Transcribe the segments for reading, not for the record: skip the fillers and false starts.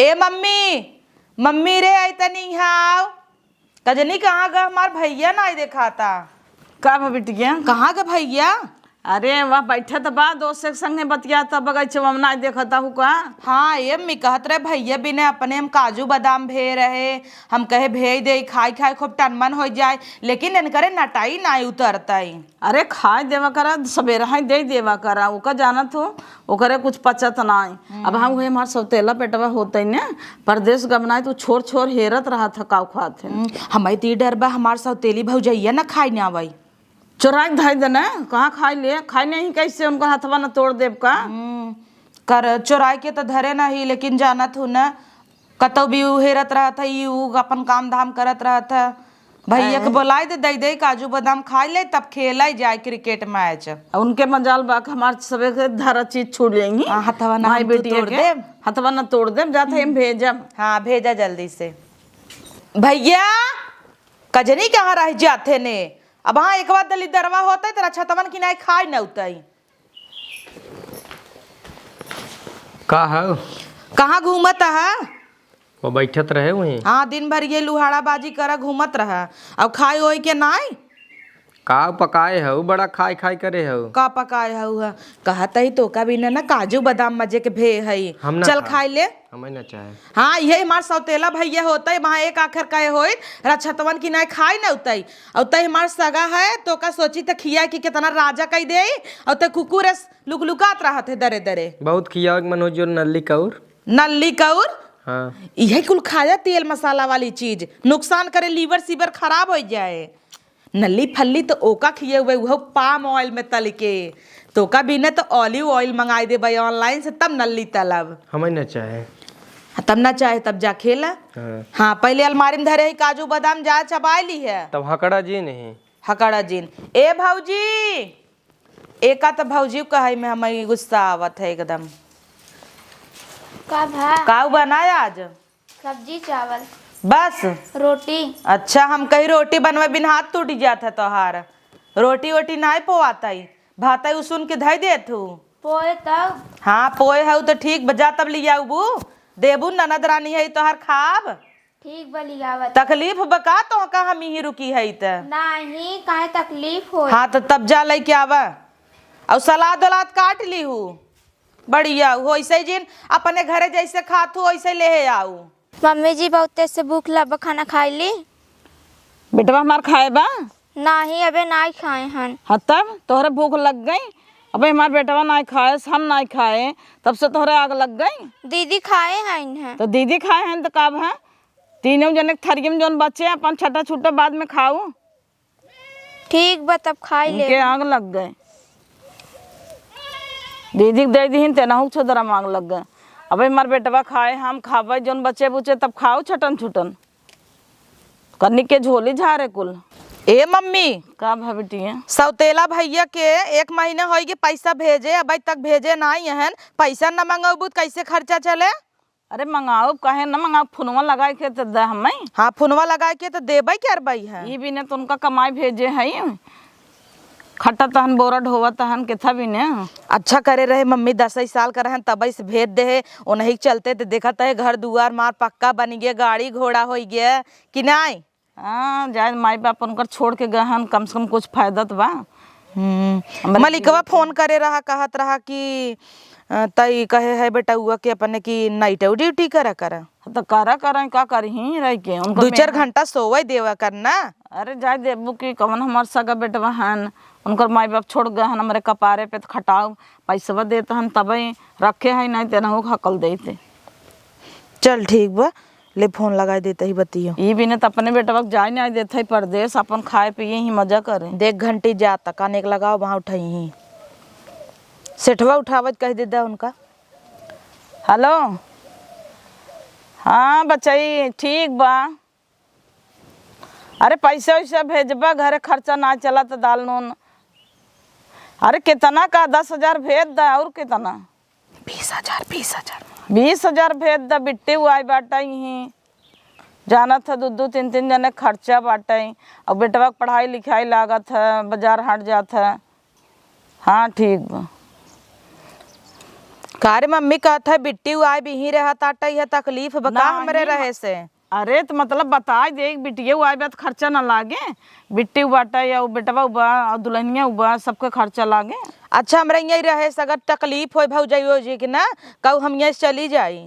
ए mummy mummy रे आई तनी हाव कजनी कहाँ गा हमार भैया ना आई देखाता। का बिटिया कहाँ गा भैया? अरे वह बैठे तो बा दोस्त के संगे बतिया तब बगैचे ना देखता हूँ का। हाँ ये मम्मी कहत रहे भैया बिने अपने हम काजू बादाम भे रहे, हम कहे भेज दे खाई खाई खूब टनमन हो जाए, लेकिन इनकरे नटाई ना उतरताई। अरे खाए देवा करा सवेरा ही दे देवा करा ओका जानत हो ओकरे कुछ पचत ना। अब हम हुए हमार सौतेला पेटवा होते ने परदेश गमनाए तो छोर छोर हेरत रहा था का खाते हमारी ती डर बा हमार सौतेली भौजैया ना खाई ना आवई। चुराई धाई देना कहाँ खाई ले खाई नहीं कैसे उनको हथवा न तोड़ देव का। कर चुराई के तो धरे नहीं, लेकिन जानत हूँ ना कतो भी हेरत रहा था यू अपन काम धाम करत रहा था। भैया के बोलाई दे दे काजू बादाम खाई ले तब खेला जाए क्रिकेट मैच। उनके मजाल बा हमारे सबे के धारा चीज छूट लेंगी। हथवा ना माई बेटी तोड़ दे, हथवा न तोड़ दे जाते हम भेजम। हाँ भेजा जल्दी से। भैया कजनी कहाँ रह जाते ने? अब हाँ एक बार दली दरवा होता है तेरा छतवन की नहीं खाई न उतई। का है कहाँ घूमत है? वो बैठत रहे वहीं। हाँ दिन भर ये लुहाड़ा बाजी करा घूमत रहा। अब खाई होई के नाई का पकाए हो बड़ा खाई खाई करे हो का पकाए हुआ कहत ही तो का भी ना काजू बादाम मजे के भे हई चल खाई ले। हमें ना चाहे। हाँ यही हमार सौतेला भैया होता है वहाँ एक आखिर कहे हो रक्षतवन की नहीं खाई न उतई और तय हमार सगा है तो का सोची तो खिया कि कितना राजा कह दे और तय कुकुर लुकलुकात रहा थे दरे दरे बहुत खिया मन हो जो नल्ली कौर नल्ली कौर। हाँ यही कुल खाया तेल मसाला वाली चीज नुकसान करे, लीवर सीवर खराब हो जाए। नली फल्ली तो ओका खिए हुए वो पाम ऑयल में तल के तो का भी न तो ऑलिव ऑयल मंगाई दे भाई ऑनलाइन से तब नली तलब। हमें ना चाहे। तब ना चाहे तब जा खेला। हाँ पहले अलमारी में धरे ही काजू बादाम जा चबाई ली है तब हकड़ा जी नहीं हकड़ा जीन। ए भौजी एका तो भौजी कहे में हमें गुस्सा आवत है एकदम। का बनाया आज? सब्जी चावल बस रोटी। अच्छा हम कहीं रोटी बनवे बिन हाथ टूट जाता है तोहार। रोटी वोटी नहीं पोआता ही भाता ही सुन के धई दे तू पोए तब। हाँ पोए है तो ठीक बजा तब लिया बू देबू ननद रानी है तोहार खाब ठीक बलियावत तकलीफ बका तो का हम ही रुकी है त नहीं काहे तकलीफ हो। हाँ तो तब जा लेके आवा और सलाद वलाद काट ली हूँ बढ़िया हो ऐसे जिन अपने घरे जैसे खातू वैसे ले आऊ। मम्मी जी बहुत तेज से भूख लगा खाना खाई ली? बेटवा हमार खाए बा नहीं अबे नहीं खाए हन। हाँ तब तोहरे भूख लग गई अबे हमार बेटवा नहीं खाए हम नहीं खाए तब से तोहरे आग लग गई। दीदी खाए हैं तो दीदी खाए हैं तो कब है तीनों जने थरियम जोन बच्चे अपन छठा छूटा बाद में खाऊ। ठीक बा तब खाई ले। उनके आग लग गए दीदी दे दी तेनाहू छोदरा आग लग गए। अबे हमार बेटवा खाए हम खावे जोन बच्चे बुचे तब खाओ छटन छुटन कन्नी के झोली झारे कुल। ए मम्मी का बेटिया सौतेला भैया के एक महीना हो गए पैसा भेजे अभी तक भेजे नहीं है। पैसा न मंगाबू कैसे खर्चा चले? अरे मंगाओ कहे न मंगाओ फोनवा लगा के तो दे हमें। हाँ फोनवा लगा के तो देबे कर बई है ये भी ने तो उनका कमाई भेजे है खट्टा तहन बोरा ढोवा तहन के था भी ने। अच्छा करे रहे मम्मी 10 साल कर तब से भेज दे है उन्हीं चलते तो देखा है घर दुआर मार पक्का बन गया गाड़ी घोड़ा हो गया कि नहीं। हाँ जाए माई बाप उनकर छोड़ के गहन कम से कम कुछ फायदा तो बा। मलिकवा फोन करे रहा कहत रहा कि तई कहे है बेटा हुआ के अपने की नाइट ड्यूटी करा करा तो करा का करही रह के उनको 2-4 घंटा सोवे देवा करना। अरे जाए देबू की कवन हमार सगा बेटवा हन उनकर माई बाप छोड़ गए हन हमारे कपारे पे तो खटाओ पैसा देते हन तबे रखे है नहीं तेनाहू हकल देते। चल ठीक बा ले फोन लगा देते ही बतियो। ये भी ने तो अपने बेटवा जाए नहीं देते है परदेश अपन खाए पिए ही मजा करे। देख घंटी जा तक आने लगाओ वहाँ उठाई ही सेठवा उठावत कह दे दा उनका। हेलो हाँ बच्चाई ठीक बा। अरे पैसा वैसा भेजबा घरे खर्चा ना चला तो दाल नून। अरे कितना का 10,000 भेज दा और कितना 20,000 भेज दा बिट्टी आई बाटा ही जाना था 2-3 जने खर्चा बाटा और बेटवा पढ़ाई लिखाई लागत है बाजार हाट जात है। हाँ ठीक बा कारे मम्मी कहत है बिट्टी आए भी ही रहा ताटा यह तकलीफ बता हमरे रहे से। अरे तो मतलब बता दे बिटिया आए बात खर्चा ना लागे, बिट्टी बाटा या बेटवा उबा और दुल्हनिया उबा सबके खर्चा लागे। अच्छा हमरा यही रहे से अगर तकलीफ हो भौजाइयो जी के ना कहू हम यहीं चली जाई।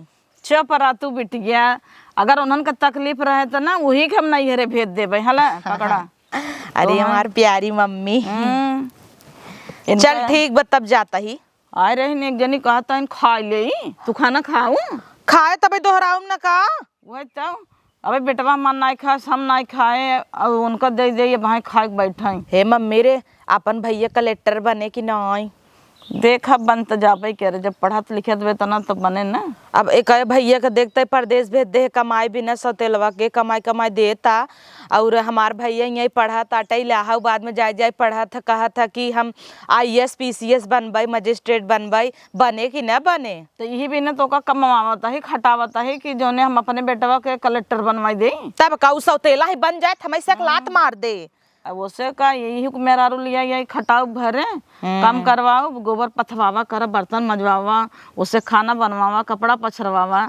चुप रहा तू बिटिया, अगर उन्हन का तकलीफ रहे तो ना वही के हम नहीं हरे भेज देबे हला पकड़ा। अरे हमार प्यारी मम्मी चल ठीक बा तब जाता ही। आए रही ने एक जनी कहता है खा ले, तू खाना खाऊ खाए तबे दोहराऊ ना का। वही तो अबे बेटवा मन नहीं खाए हम नहीं खाए और उनका दे दे भाई खा के बैठे। हे मम्मी रे अपन भैया कलेक्टर बने कि नहीं? देखा बन तो जाबे करे, जब पढ़त लिखत बे तना तो बने ना। अब एक भैया के देखते परदेश भेज दे कमाई बिना सौतेलवा के कमाई देता और हमार भैया यही पढ़ा ताटा इलाहाबाद में जाए पढ़ा था कहा था कि हम IAS PCS बनबई मजिस्ट्रेट बनबई, बने कि न बने। तो यही भी ना तो का कमावता है खटावता है कि जो ने हम अपने बेटवा के कलेक्टर बनवाई दे। तब कहू सौतेला ही बन जाए हमें से लात मार दे। अब उससे का यही मेरा रू लिया यही खटाओ भरे काम करवाओ, गोबर पथवावा कर, बर्तन मजवावा, उससे खाना बनवावा, कपड़ा पछरवावा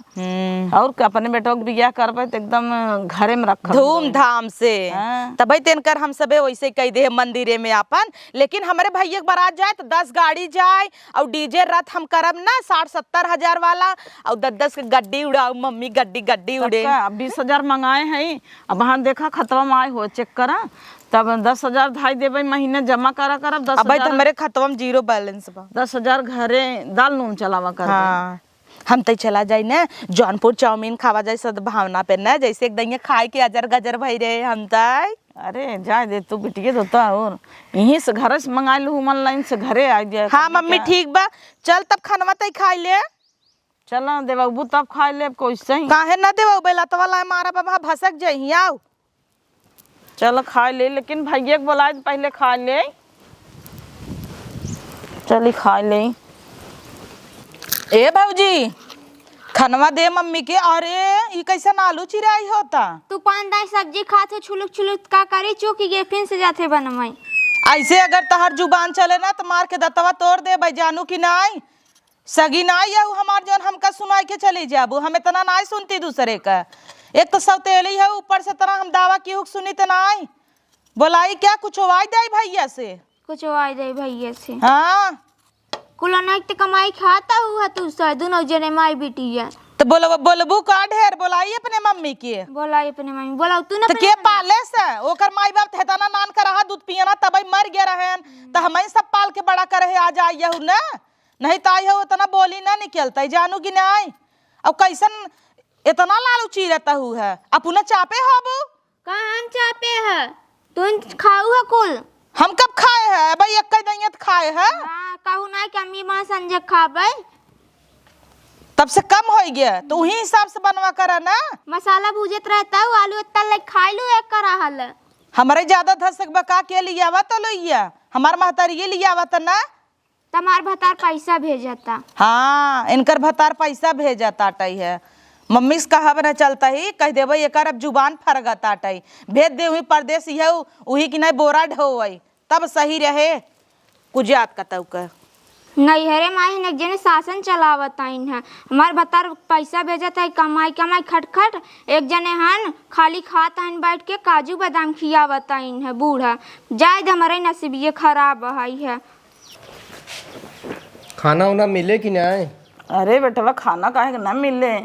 और अपने बेटो के बियाह करबे तो एकदम घरे में रख धूमधाम से। हाँ। तभी तेनकर हम सबे वैसे कह दे मंदिरे में अपन, लेकिन हमारे भैया के बारात जाए तो 10 गाड़ी जाए और डीजे रथ हम करब ना 60-70 हजार वाला और 10 के गड्डी उड़ाऊ मम्मी गड्डी उड़े। 20,000 मंगाए हैं, अब वहाँ देखा खतवा में आए हो चेक करा तब 10,000 धाई देवे महीने जमा करा करब। 10,000 हमारे खतवा में 0 बैलेंस बा। 10,000 घरे दाल नून चलावा कर। हाँ हम तो चला जाए ना जौनपुर चाउमीन खावा जाए सद्भावना पे ना, जैसे एक दही खाए के अजर गजर भई रहे हम तय। अरे जाए दे तू बिटिया दोता और यहीं से घर से मंगा लू ऑनलाइन से घरे आ जाए। हाँ मम्मी ठीक बा चल तब खानवा तय खाई ले। चल देवबू तब खा ले कोई सही काहे ना देवा बेला तो वाला मारा बाबा भसक जाई आओ। चल खा ले, लेकिन भैया के बोला पहले खा ले। चली खा ले। ए भौजी खनवा दे मम्मी के। अरे ये कैसा आलू चिराई होता? तू पानदाई सब्जी खाते छुलुक छुलुक का करे चौकी गे फिर से जाते बनवाई। ऐसे अगर तहर जुबान चले ना तो मार के दतवा तोड़ दे भाई, जानू कि नहीं सगी नहीं है हमार जौन हमका सुनाई के चली जाबू, हम इतना नहीं सुनती दूसरे का। एक तो सौतेली है ऊपर से तरह हम दावा की हुक सुनी तो नहीं बोलाई क्या कुछ वाई दे भैया से, कुछ वाई दे भैया से। हाँ कुल नहीं तो कमाई खाता हुआ तू सर दोनों जने माई बेटी है तो बोलबू का ढेर बोलाई अपने मम्मी के। बोला अपने मम्मी बोला तू ना तो के पाले से ओकर माई बाप हेतना नान कर रहा दूध पियना तब मर गए रहन तो हम सब पाल के बड़ा करे आ जाइए ना, नहीं तो आई हो उतना बोली ना निकलता जानू कि नहीं। अब कैसन इतना लालू चीरता हुआ है अपना चापे होबू। कहाँ हम चापे है तुम खाऊ है कुल। हम कब खाए हैं भाई एक दैयत खाए हैं। हाँ कहू ना कि अम्मी माँ संजय खाबे तब से कम हो गया तो वही हिसाब से बनवा करा ना। मसाला भूजत रहता है आलू इतना लाइक खा लू एक करा हल हमारे ज्यादा धसक बका के लिया वा तो लोइया हमार महतारी ये लिया वा तो ना तमार भतार पैसा भेजता। हाँ इनकर भतार पैसा भेजा ताटई है मम्मी से कहा ना चलता ही कह देवे एक अब जुबान फरगा ताटई भेज दे वही परदेश है वही की नहीं बोरा ढोई तब सही रहे कुछ याद कतऊ का नहीं हरे माही ने जने शासन चलावता इन है हमार भतार पैसा भेजता है कमाई कमाई खटखट एक जने हन खाली खाता हन बैठ के काजू बादाम खियावता इन है बूढ़ा जाए हमारे नसीब ये खराब है। खाना उना मिले कि नहीं? अरे बेटवा खाना काहे ना मिले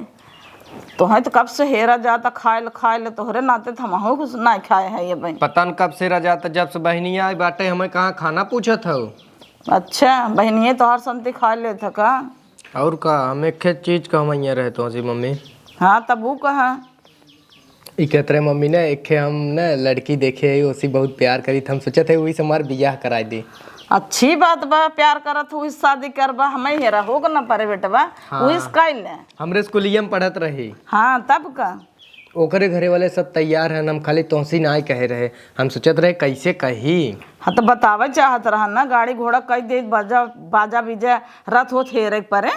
तो है तो कब से हेरा जाता खाए ले तोहरे नाते हम कुछ नहीं खाए है ये भाई। पता न कब से रजा था जब से बहनिया आई बाटे हमें कहाँ खाना पूछत हो। अच्छा बहनिए तो हर संती खा ले था का और का हम एक चीज का हम यहाँ रहते हो मम्मी। हाँ तब वो कहा इकतरे मम्मी ने एक हम न लड़की देखे उसी बहुत प्यार करी हम सोचे थे वही से हमार बियाह कराई दी। अच्छी बात बा प्यार करत हुई शादी करबा हमें हेरा होगा ना परे बेटवा। हाँ। वही स्काइल है हमरे स्कूलिया में पढ़त रही। हाँ तब का ओकरे घरे वाले सब तैयार हैं हम खाली तोसी ना कहे रहे हम सोचत रहे कैसे कही। हाँ तो बतावे चाहत रहा ना गाड़ी घोड़ा कई दे बाजा बीजा रथ हो हेरे परे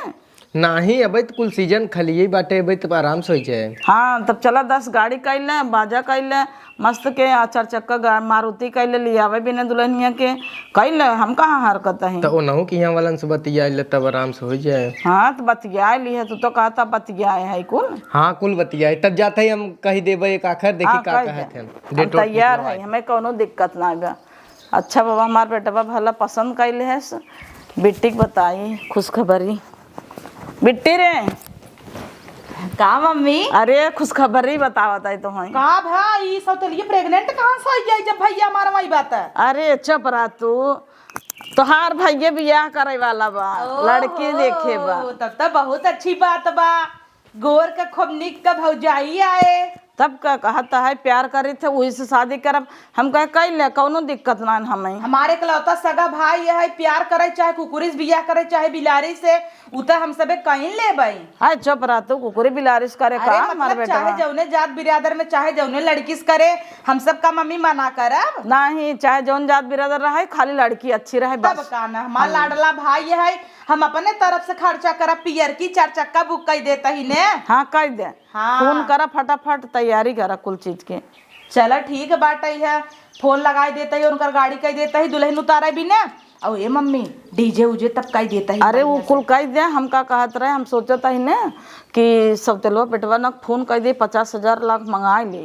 नाही अबे तो कुल सीजन खलिए बाटे अबे तो आराम से हो जाए। हाँ तब चला 10 गाड़ी कैले बाजा कैले मस्त के 4 चक्का मारुति कैले लियावे बिना दुल्हनिया के कैले हम कहाँ हरकत है। तो ओनहु कि यहाँ वालन से बतिया ले तब आराम से हो जाए। हाँ तो बतिया ली है तू तो कहता बतिया है कुल। हाँ कुल बतिया तब जाते ही हम कही देबे एक आखिर देखी हाँ, का कह कहते दे। हैं हम तैयार है हमें कोनो दिक्कत ना बा। अच्छा बाबा हमार बेटवा भला पसंद कैले है बिट्टी के बताई खुशखबरी बिट्टी रे का मम्मी? अरे खुशखबरी बतावत है तो है का भाई सब तो लिए प्रेग्नेंट कहाँ से हो जाई जब भैया हमारा वही बात है। अरे चुप रहा तू तोहार भैया बियाह करे वाला बा लड़की देखे बा। तब तो बहुत अच्छी बात बा। गोर का खूब निक का भौजाई आए तब का कहता है प्यार करे थे वही से शादी करब हम कह कैले कौनो दिक्कत ना हमें। हमारे कलौता सगा भाई है प्यार करे चाहे कुकुरी से बियाह करे चाहे बिलारी से उता हम सबे कहीं ले भाई। हाय चुप रहा तू कुकुरी बिलारिश करे का अरे हमारे मतलब बेटा चाहे जौने जात बिरादर में चाहे जौने लड़की से करे हम सब का मम्मी मना करब नहीं चाहे जौन जात बिरादर रहे खाली लड़की अच्छी रहे तब बस। का ना हमारा लाडला भाई है हम अपने तरफ से खर्चा करब पियर की 4 चक्का बुक कर देता ही ने। हाँ कह दे हाँ। फोन करा फटाफट तैयारी करा कुल चीज के। चला ठीक बात है फोन लगा देता ही उनकर गाड़ी कह देता ही दुल्हन उतारा भी ना और ये मम्मी डीजे उजे तब कह देता ही। अरे वो कुल कह दे हम का कहत रहे हम सोचता ही ना कि सब तेलवा पेटवा न फोन कह दे 50,000 लाख मंगा ले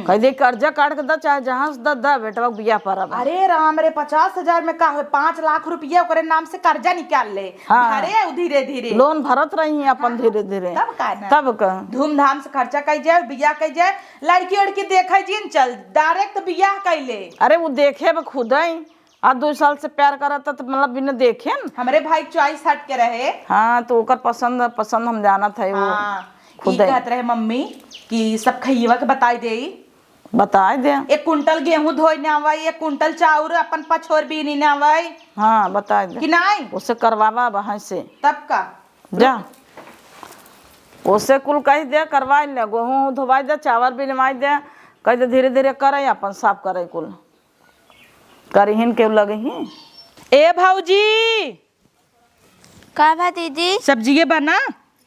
कह दे कर्जा काट के दा चाहे जहां से दा बेटवा बिया पर। अरे राम रे 50,000 में का हो 5 लाख रुपया ओकरे नाम से कर्जा निकाल ले। हाँ। अरे धीरे धीरे लोन भरत रही अपन धीरे धीरे तब का ना तब का धूमधाम से खर्चा कई जाए बियाह कई जाए लड़की उड़की देखे जी चल डायरेक्ट बियाह कैले। अरे वो देखे बा खुद ही आज 2 साल से प्यार करता तो मतलब बिना देखे न। हमरे भाई चॉइस हट के रहे। हाँ तो ओकर पसंद पसंद हम जाना था वो हाँ खुद ई कहत रहे मम्मी कि सब खइवा के बताई दे बता दे। 1 कुंटल गेहूं धोई ना आवाई 1 कुंटल चाउर अपन पछोर बीनी ना आवाई हाँ बता दे कि नहीं उससे करवावा वहां से तब का जा उससे कुल कह दे करवा ले गेहूँ धोवाई दे चावल भी नवाई दे कह दे धीरे धीरे करे अपन साफ करे कुल करिहिन के लगे ही। ए भौजी का बा दीदी? सब्जी बना।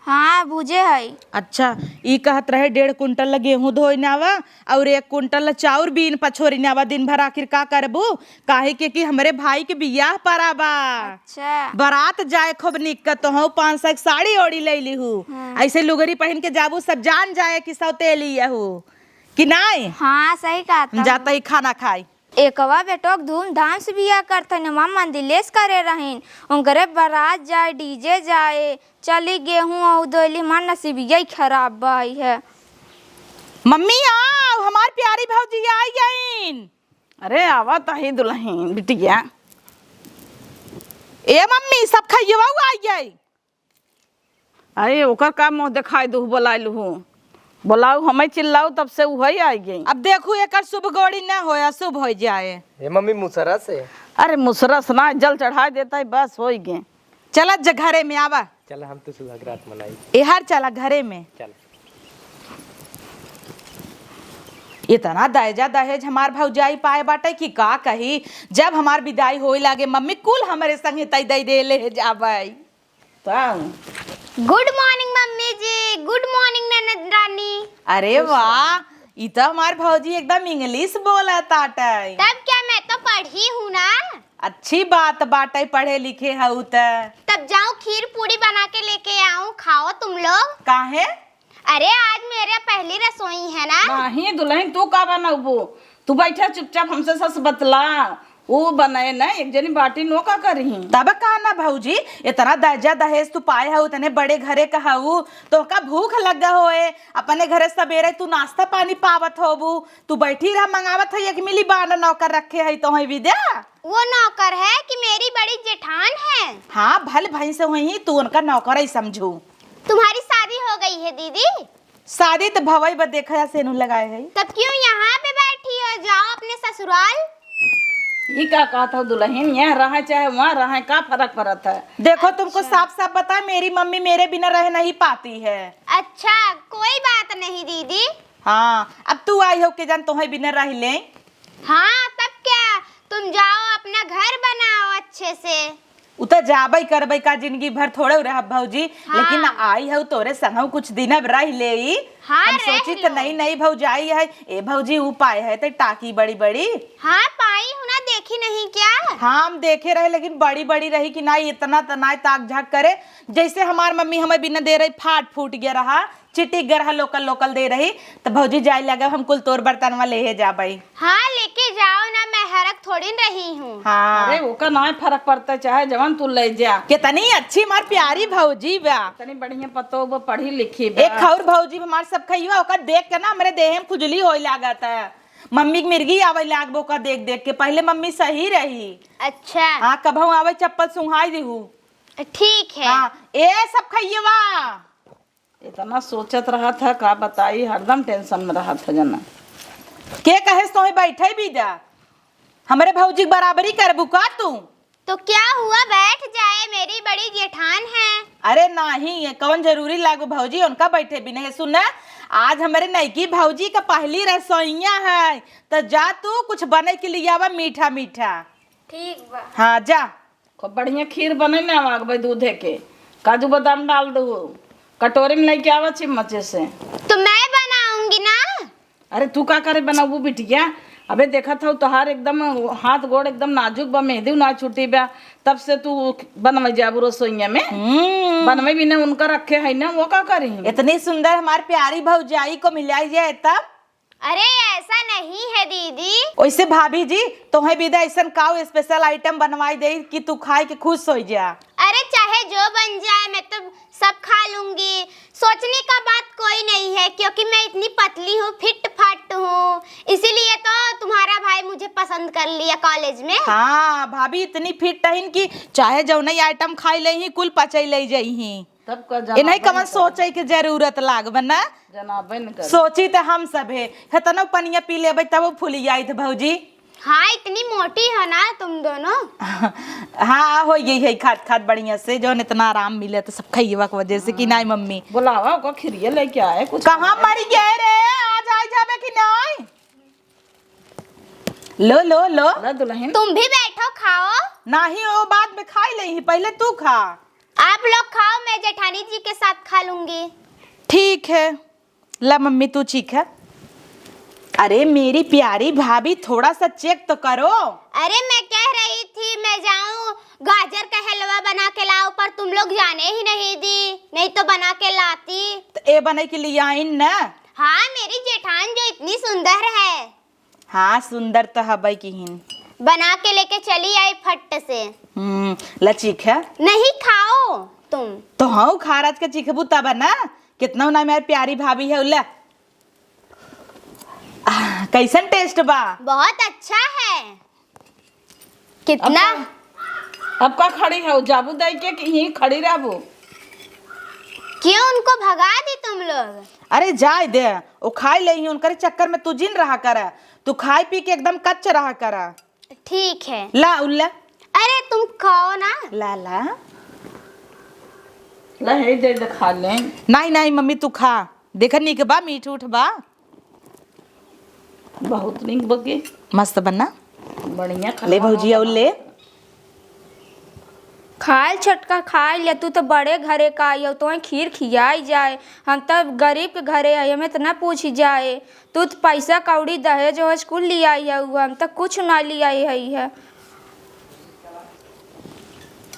हाँ भूजे है। अच्छा ई कहत रहे 1.5 कुंटल गेहूं धोई नावा और 1 कुंटल चाउर बीन पछोरी नावा दिन भर आखिर का करबू काहे के कि हमरे भाई के बियाह पराबा। अच्छा बारात जाए खूब निक तो हूँ 500 की साड़ी ओढ़ी ले हूँ ऐसे लुगरी पहन के जाबू सब जान जाए कि सौतेली हूँ कि नहीं। हाँ सही कहा जाता ही खाना खाई एकवा बेटोक धूमधाम से बियाह करते न मां मंदिलेस करे रहीन उनकरे बारात जाए डीजे जाए चली गेहूं और दोली मां नसीबिया ही खराब भाई है। मम्मी आओ हमार प्यारी भौजी आई गईन। अरे आवा तही दुल्हन बिटिया ए मम्मी सब खइवा आई गई। अरे ओकर का मुँह दिखाई दू बोलाइलू बोलाऊ हमें चिल्लाऊ तब से वही आई गई। अब देखू एक शुभ गोड़ी ना हो शुभ हो जाए। ये मम्मी मुसरा से अरे मुसरस ना जल चढ़ा देता है बस हो गए। चला घरे में आवा चल हम तो सुहागरात मनाई एहर चला घरे में। चल इतना दहेजा दहेज हमार भौजाई पाए बाटे कि का कही जब हमार विदाई होए लागे मम्मी कुल हमारे संगे तई दई दे ले जाबाई। गुड मॉर्निंग मम्मी जी। गुड मॉर्निंग ननद रानी। अरे वाह ई तो हमार भौजी एकदम इंग्लिश बोला ताटे। तब क्या मैं तो पढ़ी हूँ ना। अच्छी बात बाटे पढ़े लिखे हऊ त। तब जाऊँ खीर पूरी बना के लेके आऊँ खाओ तुम लोग। काहे? अरे आज मेरे पहली रसोई है ना। नहीं दुल्हन तू का बनाबू तू बैठा चुपचाप हमसे सस बतला वो बनाए ना एक जनी बाटी नो का करही। तब का ना भौजी इतना दहेजा दहेज तू पाए हऊ तने बड़े घरे का हऊ तो का भूख लगा होए अपने घरे सवेरे तू नाश्ता पानी पावत होबू तू बैठी रह मंगावत है एक मिली बाना नौकर रखे है तो है विद्या। वो नौकर है कि मेरी बड़ी जेठान है। हाँ भल भाई से वही तू उनका नौकर ही समझू। तुम्हारी शादी हो गई है दीदी? शादी तो भवई बद देखा से लगाए है। तब क्यों यहाँ पे बैठी हो? जाओ अपने ससुराल। ये क्या कहा था दुल्हन यहाँ रहा चाहे वहाँ रहा का फर्क पड़ता है। देखो तुमको साफ साफ बता मेरी मम्मी मेरे बिना रह नहीं पाती है। अच्छा कोई बात नहीं दीदी। हाँ अब तू आई हो के जान तुम्हें बिना रह ले। हाँ तब क्या तुम जाओ अपना घर बनाओ अच्छे से। उ तो जाबै करबै का जिंदगी भर थोड़े रह भौजी। लेकिन आई है तोरे संग कुछ दिन अब रह ले ही। हाँ, हम रह सोची लो। तो नई भौजाई है ए भौजी उपाय है तो टाकी बड़ी बड़ी। हाँ पाई हूँ ना, देखी नहीं क्या? हाँ हम देखे रहे लेकिन बड़ी बड़ी रही कि नहीं इतना तना ताक झाक करे। जैसे हमार मम्मी हमें बिना दे रही फाट फूट गया रहा, चिटिक गया रहा, लोकल लोकल दे रही तो भौजी जाए लगा हम कुल तोर बर्तन में ले जा भाई। हाँ लेके जाओ ना, मैं हरक थोड़ी न रही हूँ। हाँ अरे ओका ना फर्क पड़ता, चाहे जवान तू ले जा। कितनी अच्छी मार प्यारी भौजी बा। इतनी बढ़िया पतो वो पढ़ी लिखी एक खौर भौजी हमार सब खइयो ओकर देख के ना हमरे देह में खुजली होए लागत है। मम्मी के मिर्गी आवे लागबो का देख देख के। पहले मम्मी सही रही। अच्छा हाँ कभू आवे चप्पल सुहाई देहू। ठीक है। हाँ ए सब खइयवा। इतना सोचत रहा था का बताई, हरदम टेंशन में रहा था जना। के कहे तो बैठे भी जा हमरे भौजी बराबरी करबू का तू। तो क्या हुआ, बैठ जाए, मेरी बड़ी जेठान है। अरे नहीं कौन जरूरी लागू भौजी उनका बैठे भी नहीं। सुन आज हमारे नईकी भौजी का पहली रसोईया है तो जा तू कुछ बने के लिए आवा मीठा मीठा। ठीक बा। हाँ जा। खूब बढ़िया खीर बने ना भाई, दूधे के काजू बादाम डाल दो, कटोरी में लेके आवा चिम्मचे से। तो मैं बनाऊंगी ना। अरे तू का करे बनाबू बिटिया? अबे देखा था तोहार एकदम हाथ गोड़ एकदम नाजुक बा, मेहंदी ना छूटी बा, तब से तू बनवे जाबू रसोईया में। बनवे भी ना उनका रखे है ना, वो का करी? इतनी सुंदर हमारी प्यारी भौजाई को मिलाई जाए तब। अरे ऐसा नहीं है दीदी। वैसे भाभी जी तुम्हें भी ऐसा काउ स्पेशल आइटम बनवाई दे कि तू खाए के खुश हो जा। अरे चाहे जो बन जाए मैं तो सब खा लूंगी। सोचने का बात कोई नहीं है क्योंकि मैं इतनी पतली हूँ, फिट फाट हूँ, इसीलिए तो तुम्हारा भाई मुझे पसंद कर लिया कॉलेज में। हाँ भाभी इतनी फिट रहीन कि चाहे जो नई आइटम खाई ले ही कुल पचई ले जाही। तब का इन्हें कमन सोचे के जरूरत लागब ना। जनाबे न कर। सोची तो हम सब है हतनो पनिया पी लेबै तब वो फूली आई थे भौजी। हाँ इतनी मोटी है ना तुम दोनों। हाँ हो यही है खाद खाद बढ़िया से जो इतना आराम मिले तो सब खइवा की वजह से कि नहीं मम्मी। बुलावा को खिरिया लेके आए कुछ। कहाँ मरी गए रे आज आ जावे कि नहीं। लो लो लो अरे दुल्हन तुम भी बैठो खाओ। नहीं वो बाद में खाई ले पहले तू खा। आप लोग खाओ, मैं जेठानी जी के साथ खा लूंगी। ठीक है ला मम्मी तू चीख है। अरे मेरी प्यारी भाभी थोड़ा सा चेक तो करो। अरे मैं कह रही थी मैं जाऊं गाजर का हलवा बना के लाओ, पर तुम लोग जाने ही नहीं दी, नहीं तो बना के लाती। तो ए बने के लिए आइन ना। हाँ मेरी जेठान जो इतनी सुंदर है। हाँ सुंदर तो हबै की हिन। बना के लेके चली आई फट से। ला चीख है। नहीं खाओ तुम। तो हाँ खारज के चीखबू तब ना। कितना ना मेरी प्यारी भाभी है उल्ला। कैसन टेस्ट बा? बहुत अच्छा है। कितना? अब का खड़ी है जाबू दाई के कि यहीं खड़ी रहबू? क्यों उनको भगा दी तुम लोग? अरे जाए दे वो खाई ले ही उनके चक्कर में तू जिन रहा कर। तू खाई पी के एकदम कच्च रहा कर। ठीक है। ला उल्ला अरे तुम खाओ ना। ला ला। ले हे दे दे खा ले। नहीं नहीं मम्मी तू खा देख निक बा मीठ उठ बा। बहुत निक बगे मस्त बना। बढ़िया खा ले भौजी और ले। खाए छटका खाए लिया। तू तो बड़े घरे का आई हो, तो खीर खियाई जाए। हम तो गरीब के घरे आई, हमें तो ना पूछी जाए। तू तो पैसा कौड़ी दहेज हो स्कूल ले आई है, हम तो कुछ ना ले आई है।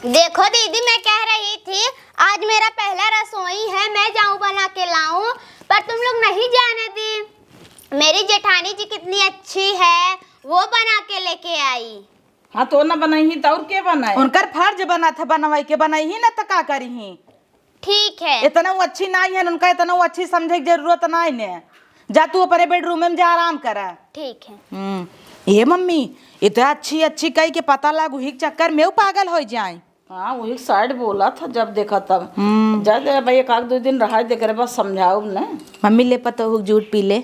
देखो दीदी मैं कह रही थी आज मेरा पहला रसोई है, मैं जाऊं बना के लाऊं, पर तुम लोग नहीं जाने दी। मेरी जेठानी जी कितनी अच्छी है, वो बना के लेके आई। हाँ तो ना बनाई तो और के बनाए? उनकर फर्ज बना था बनवाई के बनाई ही ना तो का करी ही। ठीक है। इतना वो अच्छी नहीं है उनका, इतना वो अच्छी समझे की जरूरत नहीं ने। जा तू अपने बेडरूम में जा आराम कर। ठीक है। ये मम्मी इतना अच्छी अच्छी कही के पता लागू ही चक्कर में पागल हो जाए। हाँ वही साइड बोला था जब देखा तब। जा दे भाई एक आध दो दिन रहा देख रहे बस समझाओ ना। मम्मी ले पता हो जूट पी ले।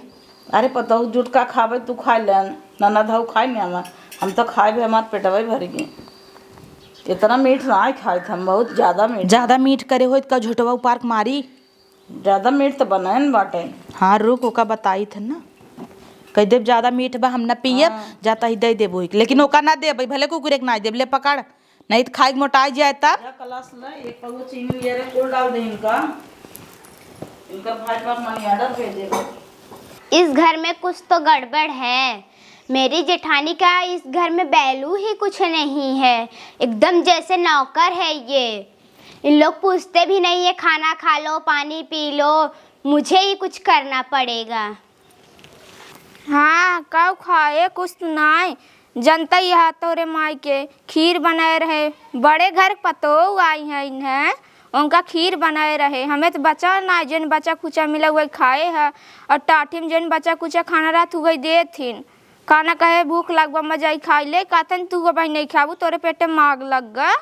अरे पता हो जुट का खावे तू खा ले, ननद हो खाए नहीं हम तो खाए भी हमारे पेटवा भर गए। इतना मीठ ना खाए थे हम, बहुत ज्यादा मीठ करे हो का झूठवा पार्क मारी। ज्यादा मीठ तो बनाए न बाटे। हाँ रुक ओका बताई थे ना कह देव ज्यादा मीठ बा हम ना पियब जाता ही दे देबो, लेकिन ओका ना देब भले कुकुरे के ना देब। ले पकड़ नहीं तो खाए के मोटाई जाए तब। क्लास ले एक पगो चीनी ये रे कोल डाल दे इनका भाई पास मनी ऑर्डर भेजेगा। इस घर में कुछ तो गड़बड़ है। मेरी जेठानी का इस घर में बैलू ही कुछ नहीं है, एकदम जैसे नौकर है ये। इन लोग पूछते भी नहीं है खाना खा लो पानी पी लो, मुझे ही कुछ करना पड़ेगा। हाँ कब खाए कुछ नहीं जनता यहाँ तोरे माई के खीर बनाए रहे, बड़े घर पतो आई है इन्हें उनका खीर बनाए रहे। हमें तो बचा ना जन बचा कुचा मिला हुआ खाए है, और टाठी में जन बचा कुचा खाना रात हुई दे थीन। खाना कहे भूख लगवा मजा खाई ले कहतन तू भाई नहीं खाबू तोरे पेटे माग लग गा।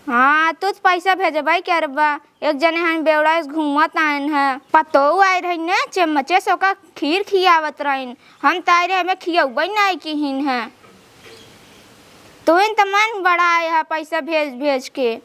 हाँ तू तो पैसा भेजे भाई क्या रब्बा। एक जने हन बेवड़ा घूमत आयन है पतो आए रही ने चम्मचे सो का खीर खियावत रहीन, हम तारे हमें खियबै नहीं की हिन है। तो इन तमान बड़ा आए है पैसा भेज भेज के,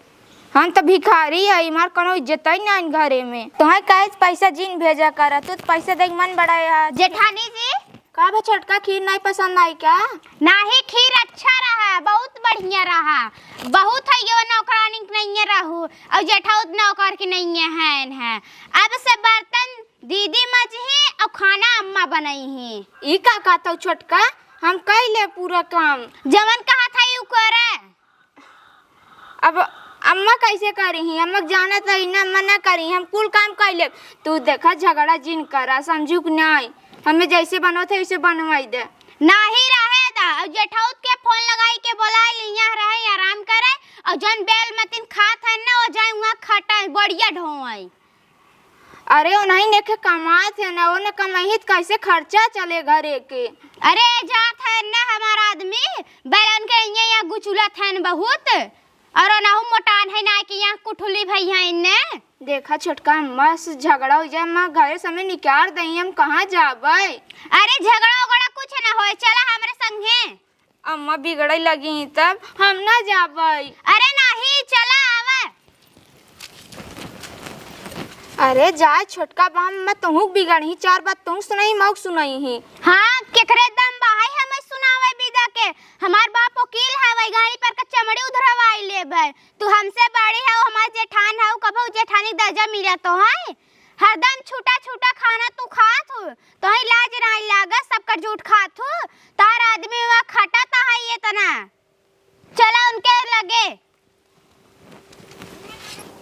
हम तो भिखारी है मार कोनो इज्जत ही ना घरे में। तुम्हें कहे पैसा जिन भेजा कर तू तो पैसा देख मन बड़ा है। जेठानी जी का बा छोटका खीर नहीं पसंद आई क्या? नाही खीर अच्छा रहा, बहुत बढ़िया रहा। बहुत है यो नौकरानी नहीं रहू और जेठाउत नौकर की नहीं है। अब से बर्तन दीदी मजही और खाना अम्मा बनाई ही। ई का कहता छोटका हम कर ले पूरा काम जवन कहा था यू करे। अब अम्मा कैसे करी ही अम्मा जाना था ना मना करी हम कुल काम कर ले। तू देखा झगड़ा जिन करा समझू कि नहीं, हमें जैसे बनो थे वैसे बनवाई दे। नाही रहे दा और जेठाउत के फोन लगाई के बोला लिया रहे आराम करे और जन बेल मतिन खात है ना वो जाए वहां खटा बढ़िया ढोई। अरे वो नहीं नेके कमात है ना, वो ने कमाई तो कैसे खर्चा चले घरे के। अरे जात है ना हमारा आदमी बैलन के यहाँ गुचुला थे बहुत और ना मोटान है ना कि यहाँ कुठुली भई है इन्ने। देखा छोटका अम्मा से झगड़ा हो जाए अम्मा घरे समय निकाल दही हम कहाँ जाबे। अरे झगड़ा उगड़ा कुछ ना होए चला हमारे संगे। अम्मा बिगड़े लगी तब हम ना जाबे। अरे नहीं चला आवे। अरे जाए छोटका बाम मैं तुहू बिगड़ी चार बात तुम सुनाई मौक सुनाई ही। हाँ केकरे दम बहाई हमें सुनावे बिदा के। हमार बाप वकील है वही गाड़ी पर का चमड़ी उधरवाई लेबे। तू हमसे बड़ी है हमार जेठान है कबो जेठानी दर्जा मिला तो है। हरदम छूटा छूटा खाना तू खात हो तो ही लाज नहीं लागा सबका झूठ खात हो। तार आदमी वहाँ खटा ता है ये तना चला उनके लगे।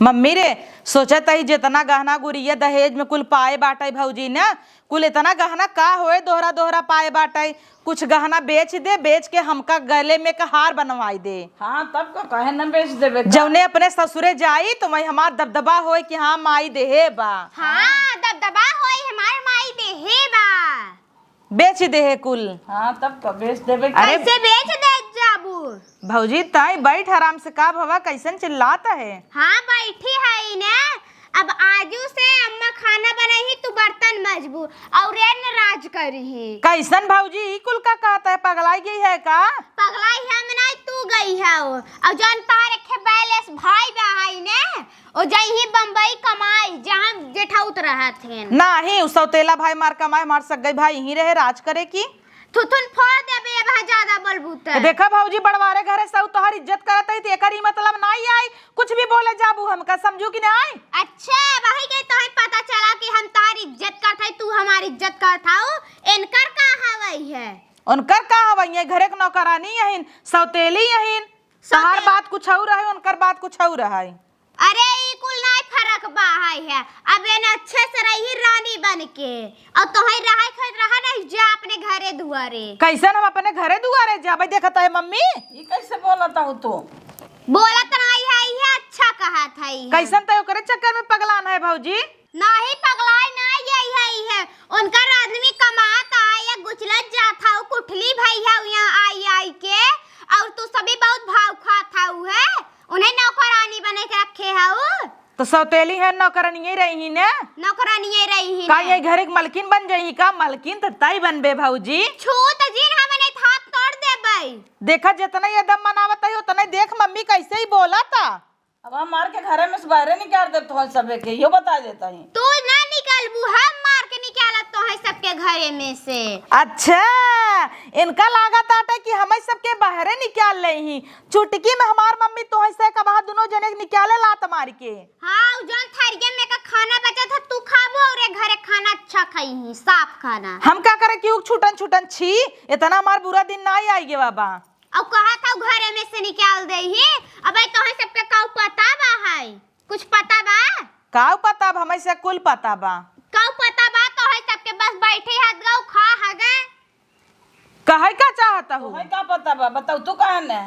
मम्मी रे सोचत ही जितना गहना गुड़िया दहेज में कुल पाए बाटे भौजी ने कुल इतना गहना का होए दोहरा दोहरा पाए बाटे। कुछ गहना बेच दे, बेच के हमका गले में का हार बनवाई दे। हाँ तब का कहे न बेच देबे। जौने अपने ससुरे जाई तो वही हमार दबदबा होए कि हाँ माई देहे बा। हाँ दबदबा होई हमार माई देहे बा। बेच देहे कुल। हाँ तब का बेच देबे। अरे कैसे बेच दे जाबू। भौजी ताई बैठ आराम से का भवा कैसन चिल्लाता है। हाँ बैठी है ना। अब आजू से अम्मा खाना बनाई तू बर्तन मजबू और राज करी। कैसन भौजी कुल का कहता है पगलाई गई है का? पगलाई है मैं नहीं तू गई है और जन तारे के बैलेंस भाई बहाई ने ओ जही बम्बई कमाई जहां जेठाउत रहा थे। नहीं उस सौतेला भाई मार कमाए मार सक गई भाई यहीं रहे राज करे की। थुथुन फोड़ देबे अब ज्यादा बलबूत। देखा भौजी बड़वारे घरे सब तोहर इज्जत करत है तेकर ही मतलब नहीं आई कुछ भी बोले जाबू हमका समझू कि नहीं। अच्छा वही के तो पता चला कि हम तार इज्जत करत है तू हमारी इज्जत करत हाउ। इनकर का हवई है उनकर का हवई घरे के नौकरानी यहीं सौतेली यहीं तहार बात कुछ और रहे उनकर बात कुछ और रहे। अरे ई कुल नहीं फर्क बाहाई है। अब एन अच्छे से रही रानी बन के और तोहई रहा खत रहा नहीं जा अपने घरे दुआरे। कैसन हम अपने घरे दुआरे जाबे देखत है मम्मी। ये कैसे बोलता हो तू? बोलत नहीं है ये अच्छा कहा था ये। कैसन तय करे चक्कर में पगलान है भौजी। नहीं पगलाई ना यही है उनका आदमी कमात आया गुचलत जात था कुठली भाई है यहाँ आई आई के और तू सभी बहुत भाव खाता है उन्हें नौकरानी बने के रखे है। तो सौतेली है नौकरानी रही ने नौकरानी रही का ये घरे के मलकिन बन जाई का? मलकिन तो तई बनबे भौजी। छूत जिन हमने हाथ तोड़ देबे। देखा जितना ये दम मनावत है उतना देख मम्मी कैसे ही बोला था। अब हम मार के घरे में से बाहर निकाल दे तो सबे के यो बता देता है। तू ना निकलबू हम मार के निकालत तो है सबके घरे में से। अच्छा इनका लागत आटे कि हमें सबके बाहरे निकाल ले ही चुटकी में हमार मम्मी तो ऐसे कहा दोनों जने निकाले लात मार के। हाँ जौन थरिया में का खाना बचा था तू खाबो और घरे खाना अच्छा खाई ही साफ खाना। हम क्या करे कि छुटन छुटन छी इतना हमार बुरा दिन ना आई गे बाबा। अब कहा था घरे में से निकाल दे ही अब तो है सबके काऊ पता बा है कुछ पता बा काऊ पता बा हमें से कुल पता बा काऊ पता बा तो है सबके बस बैठे हाथ गाऊ खा हगे कहे का चाहता हूँ तुम्हें क्या पता बा बताओ तू कहाँ ने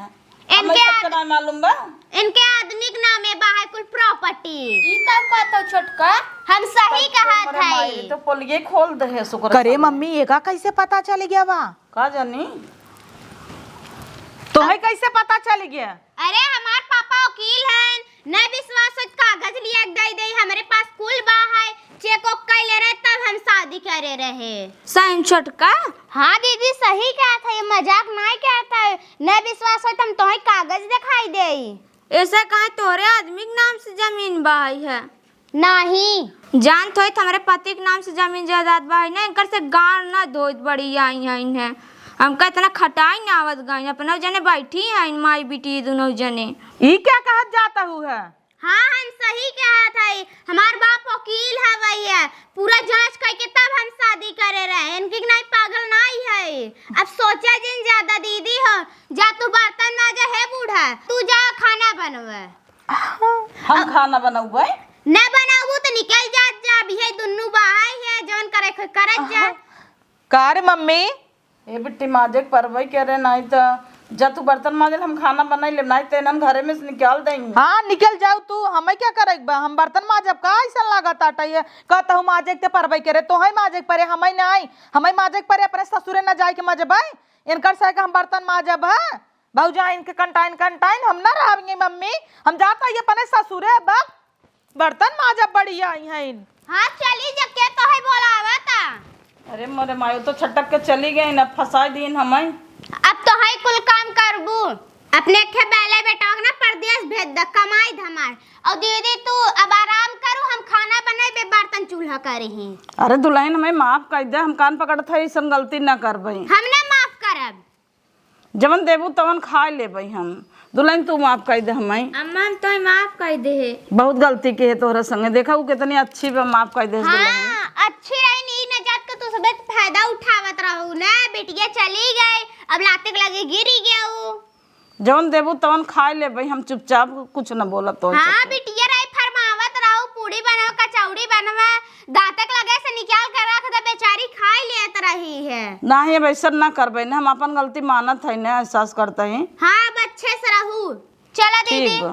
इनके सबका नाम मालूम बा इनके आदमी के नाम है बा है कुल प्रॉपर्टी। ई का कहता छोटका हम सही कहा तुम्हारे था माई तो पोलिये खोल दे है शुक्र करे मम्मी ये का कैसे पता चल गया बा का जानी तो है कैसे पता चल गया। अरे हमार पापा वकील हैं न विश्वास हो कागज लिया दे दे हमारे पास कुल बा है चेक ओक कैले रहे तब हम शादी करे रहे। सही छोटका। हाँ दीदी सही कहा था ये मजाक नहीं कहता है न विश्वास हो तुम तो कागज दिखाई दे ऐसा कहा तोरे आदमी के नाम से जमीन बाई है नहीं जान तो हमारे पति के नाम से जमीन जायदाद बाई ना इनकर से गाड़ ना धोत बड़ी आई है हमका इतना खटाई ना आवत गई अपना जने बैठी है माई बेटी दोनों जने। ये क्या कहा जाता हुआ है। हाँ हम सही कहा था हमार बाप वकील है वही है पूरा जांच करके तब हम शादी करे रहे इनकी नहीं पागल नहीं है। अब सोचा जिन ज्यादा दीदी हो जा तू बर्तन माजा है बूढ़ा तू जा खाना बनवे हम खाना बनाऊंगे न बनाऊ तो निकल जा अभी है दुन्नू बाहर है जौन करे करत जा। कार मम्मी ये बिट्टी माजे परवई कह रहे नहीं तो जब तू बर्तन माजे हम खाना बनाई ले नहीं तो हम घरे में से निकाल देंगे। हाँ निकल जाओ तू हमें क्या करे बा हम बर्तन माजब का ऐसा लागत आटा ये कहता हूँ माजे के परबई करे तो है माजे परे हमें नहीं हमें माजे परे अपने ससुरे न जाए के मजब है इनकर से हम बर्तन माजब है भौजा इनके कंटाइन कंटाइन हम ना रहेंगे मम्मी हम जाता ये अपने ससुरे बस बर्तन माजब बड़ी आई है। हाँ चली जब के तो है बोलावा था। अरे मोरे मायो तो छटक के चली गई ना फंसा दीन हमें। अब तो है कुल काम करबू अपने के बेले बेटा ना परदेश भेज द कमाई धमार और दीदी तू अब आराम करू हम खाना बनाए बर्तन चूल्हा करे ही। अरे दुल्हन हमें माफ कर दे हम कान पकड़त है ऐसा गलती ना करबई हमने माफ करब जवन देबू तवन खा लेबई हम दुल्हन तू माफ कर दे हमें। अम्मा हम तो माफ कर दे है बहुत गलती की है तोहरा संगे देखा वो कितनी अच्छी बा माफ कर दे दुल्हन। हाँ अच्छी रही नहीं न जात का तू सब फायदा उठावत रहू ना बेटिया चली गई अब लाते के लगे गिरी गया वो जवन देबू तवन खा लेबई हम चुपचाप कुछ न बोलत तो। हाँ बिटिया रही फरमावत रहू पूड़ी बनाओ कचौड़ी बनवा दातक लगे से निकाल कर रख दे बेचारी खाई लेत रही है। ना ही वैसा ना करबे ना हम अपन गलती मानत है ना एहसास करते हैं। हाँ अब अच्छे से रहू चला दीदी। ठीक बा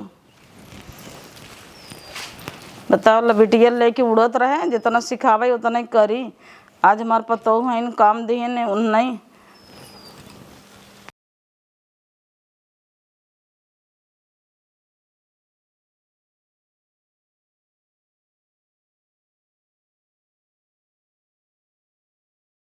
बताओ लबिटिया लेके उड़त रहे जितना सिखावे उतना ही करी आज हमार पतो है काम दिए ने उन नहीं